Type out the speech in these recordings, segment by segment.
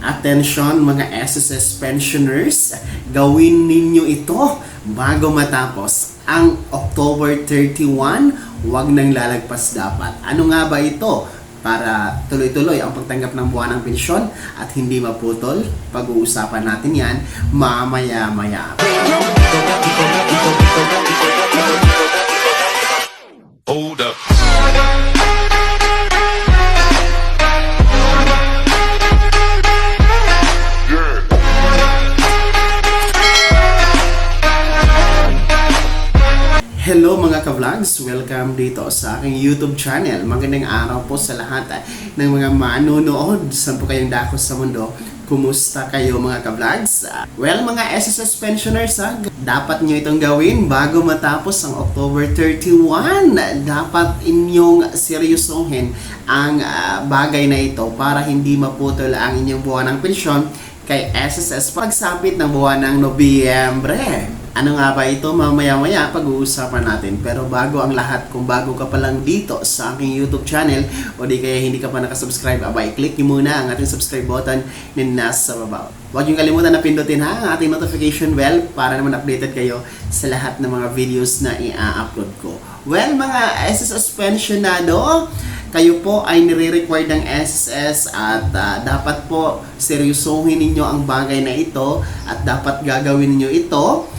Attention mga SSS pensioners, gawin ninyo ito bago matapos ang October 31, huwag nang lalagpas dapat. Ano nga ba ito? Para tuloy-tuloy ang pagtanggap ng buwan ng pensyon at hindi maputol, pag-uusapan natin yan mamaya-maya. Hold up. Hello mga ka-vlogs! Welcome dito sa aking YouTube channel. Magandang araw po sa lahat ng mga manonood. Saan po kayong dakos sa mundo? Kumusta kayo mga ka-vlogs? Well mga SSS pensioners, dapat nyo itong gawin bago matapos ang October 31. Dapat inyong seryosohin ang bagay na ito para hindi maputol ang inyong buwan ng pensyon kay SSS pagsapit ng buwan ng Nobyembre. Ano nga ba ito? Mamaya-maya pag-uusapan natin. Pero bago ang lahat, kung bago ka pa lang dito sa aking YouTube channel o di kaya hindi ka pa nakasubscribe, i-click nyo muna ang ating subscribe button na nasa baba. Huwag nyo kalimutan na pindutin ang ating notification bell para naman updated kayo sa lahat ng mga videos na i-upload ko. Well, mga SSS pensionado, kayo po ay nire-require ng SSS at dapat po seryosohin ninyo ang bagay na ito at dapat gagawin ninyo ito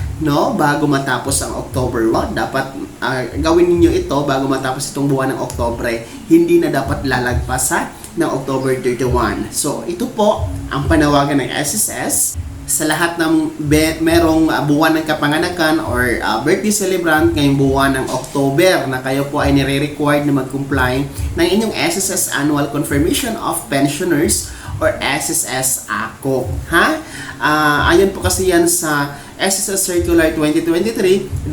bago matapos ang October 1. Dapat gawin niyo ito bago matapos itong buwan ng Oktobre. Hindi na dapat lalagpasan ng October 31. So, ito po ang panawagan ng SSS sa lahat ng merong buwan ng kapanganakan or birthday celebrant ngayong buwan ng October na kayo po ay nire-required na mag-comply ng inyong SSS Annual Confirmation of Pensioners or SSS ACO. Ayon po kasi yan sa SSS Circular 2023-013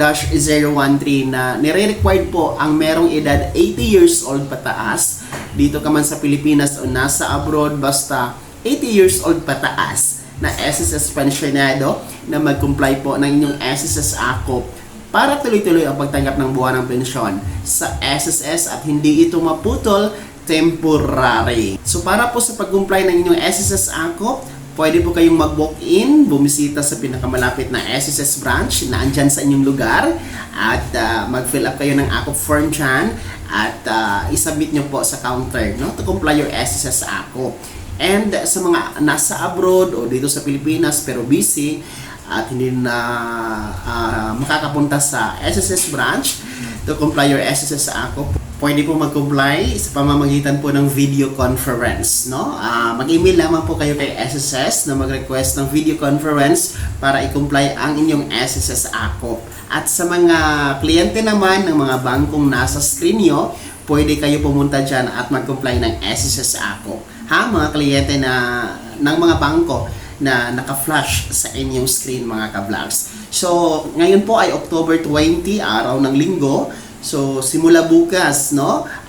na nire-required po ang merong edad 80 years old pataas dito ka man sa Pilipinas o nasa abroad, basta 80 years old pataas na SSS pensionado na mag-comply po ng inyong SSS ACO para tuloy-tuloy ang pagtanggap ng buwan ng pensyon sa SSS at hindi ito maputol temporary. So para po sa pag-comply ng inyong SSS ACO, pwede po kayong mag-walk-in, bumisita sa pinakamalapit na SSS branch na andyan sa inyong lugar at mag-fill up kayo ng ACO form dyan at isubmit nyo po sa counter to comply your SSS ACO. And sa mga nasa abroad o dito sa Pilipinas pero busy at hindi na makakapunta sa SSS branch to comply your SSS ACO, pwede po mag-comply sa pamamagitan po ng video conference. Mag-email lamang po kayo kay SSS na mag-request ng video conference para i-comply ang inyong SSS ACO. At sa mga kliyente naman ng mga bangkong nasa screen nyo, pwede kayo pumunta dyan at mag-comply ng SSS ACO. Mga kliyente ng mga bangko na naka-flash sa inyong screen mga ka-vlogs. So, ngayon po ay October 20, araw ng linggo. So, simula bukas,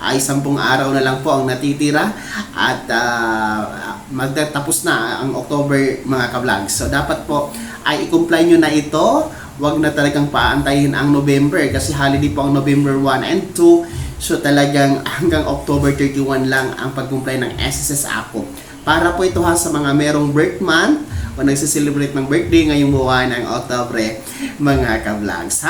ay 10 araw na lang po ang natitira at magtatapos na ang October mga ka-vlogs. So, dapat po ay i-comply nyo na ito. Huwag na talagang paantayin ang November kasi holiday po ang November 1 and 2. So, talagang hanggang October 31 lang ang pag-comply ng SSS ACO. Para po ito sa mga merong birth month o nagsiselebrate ng birthday ngayong buwan ng Oktubre, mga ka-vlogs,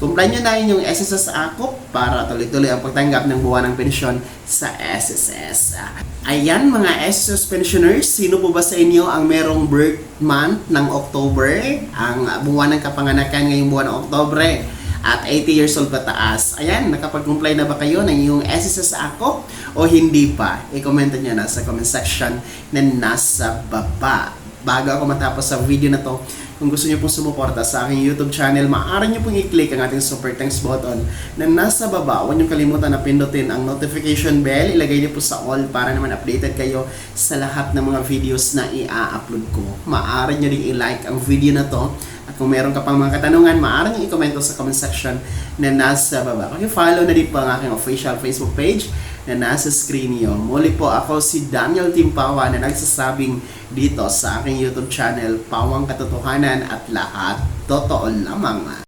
Comply nyo na inyong SSS ACO para tuloy-tuloy ang pagtanggap ng buwan ng pensyon sa SSS. Ayan mga SSS pensioners, sino po ba sa inyo ang merong birth month ng October? Ang buwan ng kapanganakan ngayong buwan ng Oktubre at 80 years old pataas. Ayan, nakapag-comply na ba kayo ng inyong SSS ACO o hindi pa? I-comment nyo na sa comment section na nasa baba. Bago ako matapos sa video na to, kung gusto nyo pong sumuporta sa aking YouTube channel, maaari nyo pong i-click ang ating super thanks button na nasa baba. Huwag nyo kalimutan na pindutin ang notification bell. Ilagay nyo po sa all para naman updated kayo sa lahat ng mga videos na i-upload ko. Maaari nyo rin i-like ang video na to. At kung meron ka pang mga katanungan, maaari nyo i-comment sa comment section na nasa baba. Paki-follow na din po ang aking official Facebook page na nasa screen niyo. Muli po ako si Daniel Timpawa na nagsasabing dito sa aking YouTube channel, Pawang Katotohanan at lahat totoo lamang.